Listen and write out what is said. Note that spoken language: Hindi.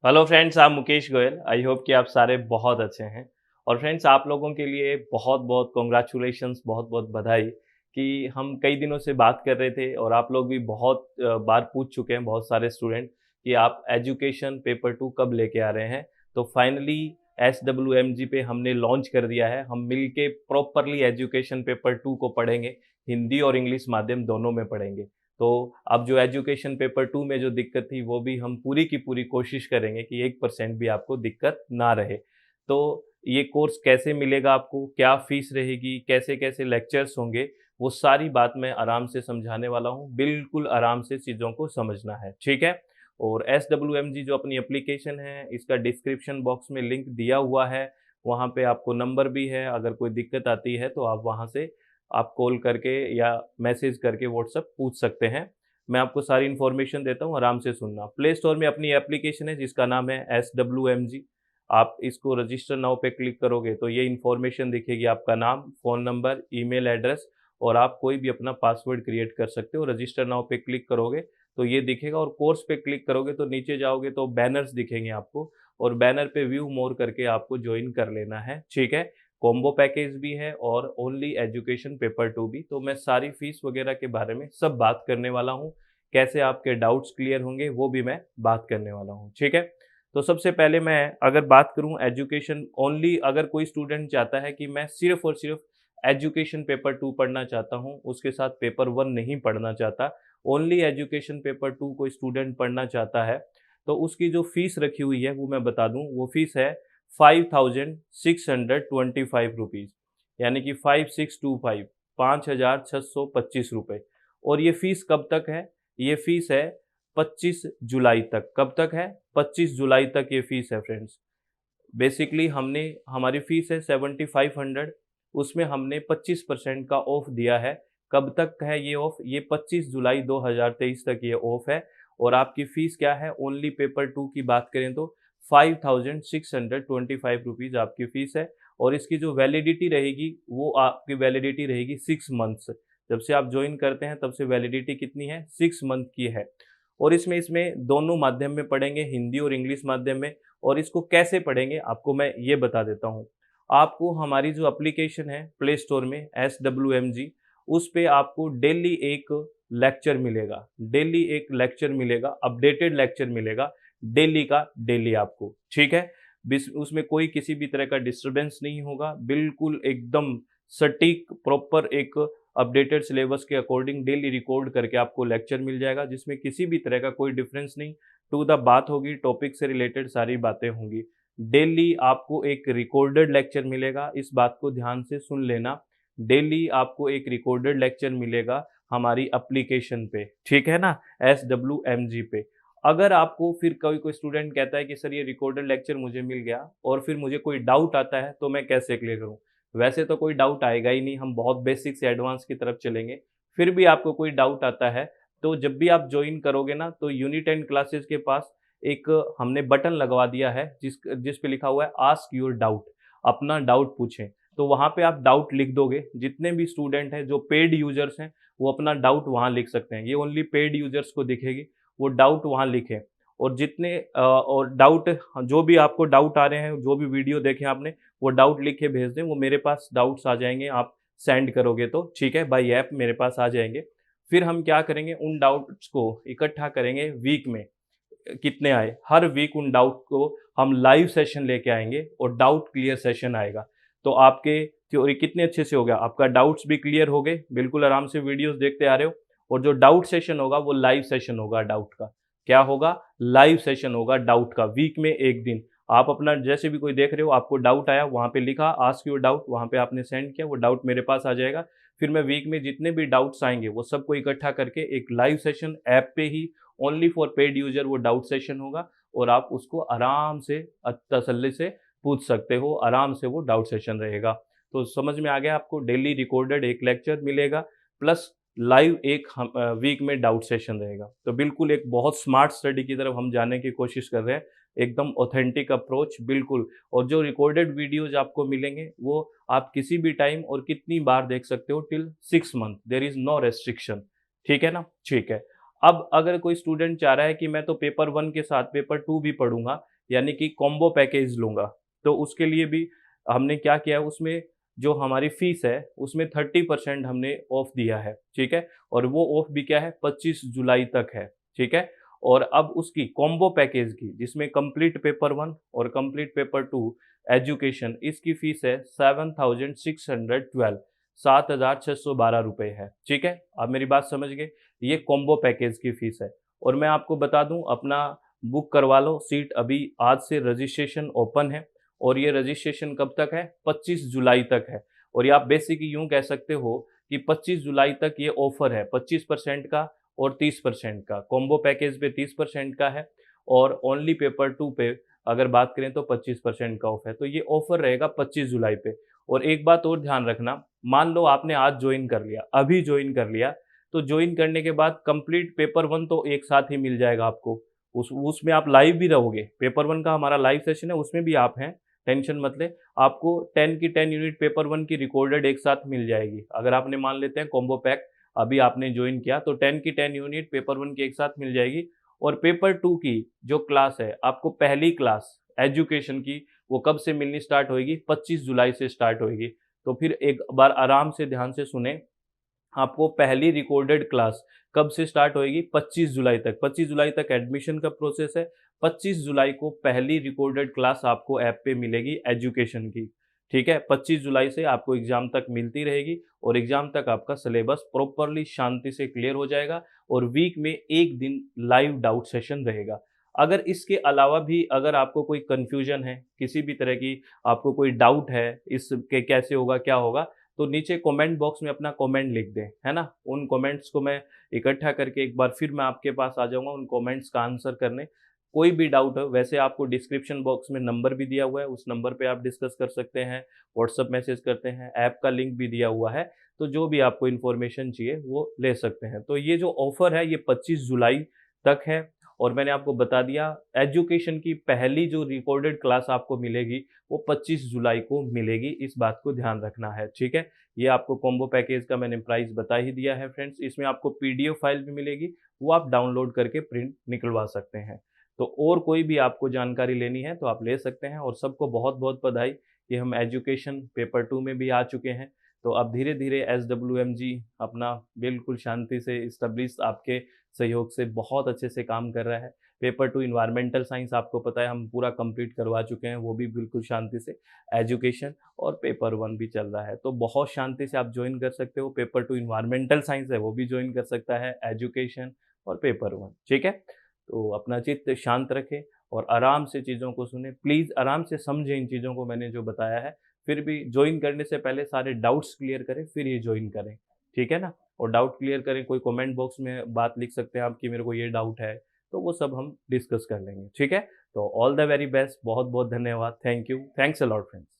Hello friends, I'm Mukesh Goyal. I hope कि आप सारे बहुत अच्छे हैं। और फ्रेंड्स, आप लोगों के लिए बहुत बहुत कॉन्ग्रेचुलेशंस, बहुत बहुत बधाई कि हम कई दिनों से बात कर रहे थे और आप लोग भी बहुत बार पूछ चुके हैं, बहुत सारे स्टूडेंट, कि आप एजुकेशन पेपर 2 कब लेके आ रहे हैं। तो फाइनली SWMG पे हमने लॉन्च कर दिया है। हम मिल के प्रॉपरली एजुकेशन पेपर 2 को पढ़ेंगे, हिंदी और इंग्लिश माध्यम दोनों में पढ़ेंगे। तो अब जो एजुकेशन पेपर 2 में जो दिक्कत थी वो भी हम पूरी की पूरी कोशिश करेंगे कि 1% भी आपको दिक्कत ना रहे। तो ये कोर्स कैसे मिलेगा आपको, क्या फ़ीस रहेगी, कैसे-कैसे लेक्चर्स होंगे, वो सारी बात मैं आराम से समझाने वाला हूँ। बिल्कुल आराम से चीज़ों को समझना है, ठीक है? और SWMG जो अपनी एप्लीकेशन है, इसका डिस्क्रिप्शन बॉक्स में लिंक दिया हुआ है। वहाँ पे आपको नंबर भी है, अगर कोई दिक्कत आती है तो आप वहाँ से आप कॉल करके या मैसेज करके व्हाट्सएप पूछ सकते हैं। मैं आपको सारी इन्फॉर्मेशन देता हूँ, आराम से सुनना। प्ले स्टोर में अपनी एप्लीकेशन है जिसका नाम है SWMG। आप इसको रजिस्टर नाउ पे क्लिक करोगे तो ये इन्फॉर्मेशन दिखेगी, आपका नाम, फ़ोन नंबर, ईमेल एड्रेस, और आप कोई भी अपना पासवर्ड क्रिएट कर सकते हो। रजिस्टर नाउ पे क्लिक करोगे तो ये दिखेगा, और कोर्स पे क्लिक करोगे तो नीचे जाओगे तो बैनर्स दिखेंगे आपको, और बैनर पे व्यू मोर करके आपको ज्वाइन कर लेना है, ठीक है? कॉम्बो पैकेज भी है और ओनली एजुकेशन पेपर 2 भी। तो मैं सारी फीस वगैरह के बारे में सब बात करने वाला हूँ। कैसे आपके डाउट्स क्लियर होंगे वो भी मैं बात करने वाला हूँ, ठीक है? तो सबसे पहले मैं अगर बात करूँ एजुकेशन ओनली, अगर कोई स्टूडेंट चाहता है कि मैं सिर्फ़ और सिर्फ़ एजुकेशन पेपर 2 पढ़ना चाहता हूँ, उसके साथ पेपर 1 नहीं पढ़ना चाहता, ओनली एजुकेशन पेपर 2 कोई स्टूडेंट पढ़ना चाहता है, तो उसकी जो फीस रखी हुई है वो मैं बता दूँ। वो फीस है 5,625 रुपीज़, यानी कि 5625, 5,625 रुपये। और ये फ़ीस कब तक है? ये फ़ीस है 25 जुलाई तक। कब तक है? 25 जुलाई तक ये फ़ीस है फ्रेंड्स। बेसिकली हमने हमारी फ़ीस है 7500, उसमें हमने 25% का ऑफ दिया है। कब तक है ये ऑफ? ये 25 जुलाई 2023 तक ये ऑफ है। और आपकी फ़ीस क्या है? ओनली पेपर 2 की बात करें तो 5,625 रुपीज़ आपकी फ़ीस है। और इसकी जो वैलिडिटी रहेगी वो आपकी वैलिडिटी रहेगी 6 मंथ्स। जब से आप जॉइन करते हैं तब से वैलिडिटी कितनी है? 6 मंथ की है। और इसमें दोनों माध्यम में पढ़ेंगे, हिंदी और इंग्लिश माध्यम में। और इसको कैसे पढ़ेंगे आपको मैं ये बता देता हूँ। आपको हमारी जो एप्लीकेशन है प्ले स्टोर में SWMG, उस पे आपको डेली एक लेक्चर मिलेगा, डेली एक लेक्चर मिलेगा, अपडेटेड लेक्चर मिलेगा, डेली का डेली आपको, ठीक है? उसमें कोई किसी भी तरह का डिस्टर्बेंस नहीं होगा, बिल्कुल एकदम सटीक प्रॉपर एक अपडेटेड सिलेबस के अकॉर्डिंग डेली रिकॉर्ड करके आपको लेक्चर मिल जाएगा, जिसमें किसी भी तरह का कोई डिफरेंस नहीं, टू द बात होगी, टॉपिक से रिलेटेड सारी बातें होंगी। डेली आपको एक रिकॉर्डेड लेक्चर मिलेगा, इस बात को ध्यान से सुन लेना। डेली आपको एक रिकॉर्डेड लेक्चर मिलेगा हमारी एप्लीकेशन पे, ठीक है ना? SWMG पे। अगर आपको फिर कोई स्टूडेंट कहता है कि सर ये रिकॉर्डेड लेक्चर मुझे मिल गया और फिर मुझे कोई डाउट आता है तो मैं कैसे क्लियर करूँ? वैसे तो कोई डाउट आएगा ही नहीं, हम बहुत बेसिक से एडवांस की तरफ चलेंगे। फिर भी आपको कोई डाउट आता है तो जब भी आप जॉइन करोगे ना तो यूनिट एंड क्लासेस के पास एक हमने बटन लगवा दिया है जिस पे लिखा हुआ है आस्क योर डाउट, अपना डाउट पूछें। तो वहाँ पे आप डाउट लिख दोगे, जितने भी स्टूडेंट हैं जो पेड यूजर्स हैं वो अपना डाउट वहाँ लिख सकते हैं। ये ओनली पेड यूजर्स को दिखेगी, वो डाउट वहाँ लिखें। और जितने और डाउट, जो भी आपको डाउट आ रहे हैं, जो भी वीडियो देखे आपने, वो डाउट लिख के भेज दें, वो मेरे पास डाउट्स आ जाएँगे, आप सेंड करोगे तो, ठीक है? बाय ऐप मेरे पास आ जाएँगे। फिर हम क्या करेंगे, उन डाउट्स को इकट्ठा करेंगे वीक में, कितने आए, हर वीक उन डाउट को हम लाइव सेशन लेके आएँगे और डाउट क्लियर सेशन आएगा। तो आपके थ्योरी कितने अच्छे से हो गया, आपका डाउट्स भी क्लियर हो गए, बिल्कुल आराम से वीडियोज़ देखते आ रहे हो। और जो डाउट सेशन होगा वो लाइव सेशन होगा डाउट का। क्या होगा? लाइव सेशन होगा डाउट का, वीक में 1 दिन। आप अपना जैसे भी कोई देख रहे हो, आपको डाउट आया, वहाँ पे लिखा आस्क योर डाउट, वहाँ पे आपने सेंड किया, वो डाउट मेरे पास आ जाएगा। फिर मैं वीक में जितने भी डाउट्स आएँगे वो सबको इकट्ठा करके एक लाइव सेशन ऐप पे ही, ओनली फॉर पेड यूज़र, वो डाउट सेशन होगा और आप उसको आराम से तसल्ली से पूछ सकते हो, आराम से वो डाउट सेशन रहेगा। तो समझ में आ गया आपको? डेली रिकॉर्डेड एक लेक्चर मिलेगा प्लस लाइव एक वीक में डाउट सेशन रहेगा। तो बिल्कुल एक बहुत स्मार्ट स्टडी की तरफ हम जाने की कोशिश कर रहे हैं, एकदम ऑथेंटिक अप्रोच बिल्कुल। और जो रिकॉर्डेड वीडियोज़ आपको मिलेंगे वो आप किसी भी टाइम और कितनी बार देख सकते हो, till 6 month, there is no restriction, ठीक है ना? ठीक है। अब अगर कोई स्टूडेंट चाह रहा है कि मैं तो पेपर 1 के साथ पेपर 2 भी पढ़ूँगा, यानी कि कॉम्बो पैकेज लूँगा, तो उसके लिए भी हमने क्या किया है, उसमें जो हमारी फ़ीस है, उसमें 30% हमने ऑफ दिया है, ठीक है? और वो ऑफ भी क्या है, 25 जुलाई तक है, ठीक है? और अब उसकी कॉम्बो पैकेज की, जिसमें कंप्लीट पेपर 1 और कंप्लीट पेपर 2 एजुकेशन, इसकी फ़ीस है 7612, 7,612 रुपए है, ठीक है? आप मेरी बात समझ गए? ये कॉम्बो पैकेज की फ़ीस है। और मैं आपको बता दूँ, अपना बुक करवा लो सीट, अभी आज से रजिस्ट्रेशन ओपन है और ये रजिस्ट्रेशन कब तक है? 25 जुलाई तक है। और ये आप बेसिक यूँ कह सकते हो कि 25 जुलाई तक ये ऑफ़र है, 25% का और 30% का। कॉम्बो पैकेज पे 30% का है और ओनली पेपर 2 पे अगर बात करें तो 25% का ऑफ है। तो ये ऑफ़र रहेगा 25 जुलाई पे। और एक बात और ध्यान रखना, मान लो आपने आज जॉइन कर लिया, अभी जॉइन कर लिया, तो जॉइन करने के बाद कंप्लीट पेपर 1 तो एक साथ ही मिल जाएगा आपको। उसमें आप लाइव भी रहोगे। पेपर 1 का हमारा लाइव सेशन है, उसमें भी आप हैं, टेंशन मत लें। आपको 10 की 10 यूनिट पेपर 1 की रिकॉर्डेड एक साथ मिल जाएगी। अगर आपने मान लेते हैं कॉम्बो पैक अभी आपने जॉइन किया, तो 10 की 10 यूनिट पेपर 1 की एक साथ मिल जाएगी। और पेपर 2 की जो क्लास है, आपको पहली क्लास एजुकेशन की, वो कब से मिलनी स्टार्ट होएगी? 25 जुलाई से स्टार्ट होएगी। तो फिर एक बार आराम से ध्यान से सुनें, आपको पहली रिकॉर्डेड क्लास कब से स्टार्ट होएगी? 25 जुलाई तक। 25 जुलाई तक एडमिशन का प्रोसेस है। 25 जुलाई को पहली रिकॉर्डेड क्लास आपको ऐप पे मिलेगी एजुकेशन की, ठीक है? 25 जुलाई से आपको एग्ज़ाम तक मिलती रहेगी और एग्ज़ाम तक आपका सिलेबस प्रॉपरली शांति से क्लियर हो जाएगा और वीक में 1 दिन लाइव डाउट सेशन रहेगा। अगर इसके अलावा भी अगर आपको कोई कन्फ्यूज़न है, किसी भी तरह की आपको कोई डाउट है, इसके कैसे होगा, क्या होगा, तो नीचे कमेंट बॉक्स में अपना कमेंट लिख दें, है ना? उन कमेंट्स को मैं इकट्ठा करके एक बार फिर मैं आपके पास आ जाऊँगा उन कमेंट्स का आंसर करने। कोई भी डाउट हो, वैसे आपको डिस्क्रिप्शन बॉक्स में नंबर भी दिया हुआ है, उस नंबर पे आप डिस्कस कर सकते हैं, व्हाट्सएप मैसेज करते हैं, ऐप का लिंक भी दिया हुआ है, तो जो भी आपको इन्फॉर्मेशन चाहिए वो ले सकते हैं। तो ये जो ऑफ़र है ये 25 जुलाई तक है और मैंने आपको बता दिया, एजुकेशन की पहली जो रिकॉर्डेड क्लास आपको मिलेगी वो 25 जुलाई को मिलेगी, इस बात को ध्यान रखना है, ठीक है? ये आपको कॉम्बो पैकेज का मैंने प्राइस बता ही दिया है फ्रेंड्स। इसमें आपको पीडीएफ फाइल भी मिलेगी, वो आप डाउनलोड करके प्रिंट निकलवा सकते हैं। तो और कोई भी आपको जानकारी लेनी है तो आप ले सकते हैं और सबको बहुत-बहुत बधाई कि हम एजुकेशन पेपर 2 में भी आ चुके हैं। तो अब धीरे-धीरे एसडब्ल्यूएमजी अपना बिल्कुल शांति से एस्टेब्लिश आपके सहयोग से बहुत अच्छे से काम कर रहा है। पेपर 2 एनवायरमेंटल साइंस आपको पता है हम पूरा कंप्लीट करवा चुके हैं, वो भी बिल्कुल शांति से। एजुकेशन और पेपर 1 भी चल रहा है, तो बहुत शांति से आप जॉइन कर सकते हो। पेपर 2 एनवायरमेंटल साइंस है, वो भी जॉइन कर सकता है, एजुकेशन और पेपर 1, ठीक है? तो अपना चित्त शांत रखें और आराम से चीज़ों को सुनें। प्लीज़ आराम से समझें इन चीज़ों को मैंने जो बताया है। फिर भी जॉइन करने से पहले सारे डाउट्स क्लियर करें, फिर ये जॉइन करें, ठीक है ना? और डाउट क्लियर करें, कोई कमेंट बॉक्स में बात लिख सकते हैं आप कि मेरे को ये डाउट है, तो वो सब हम डिस्कस कर लेंगे, ठीक है? तो ऑल द वेरी बेस्ट, बहुत-बहुत धन्यवाद। Thank you. Thanks a lot friends.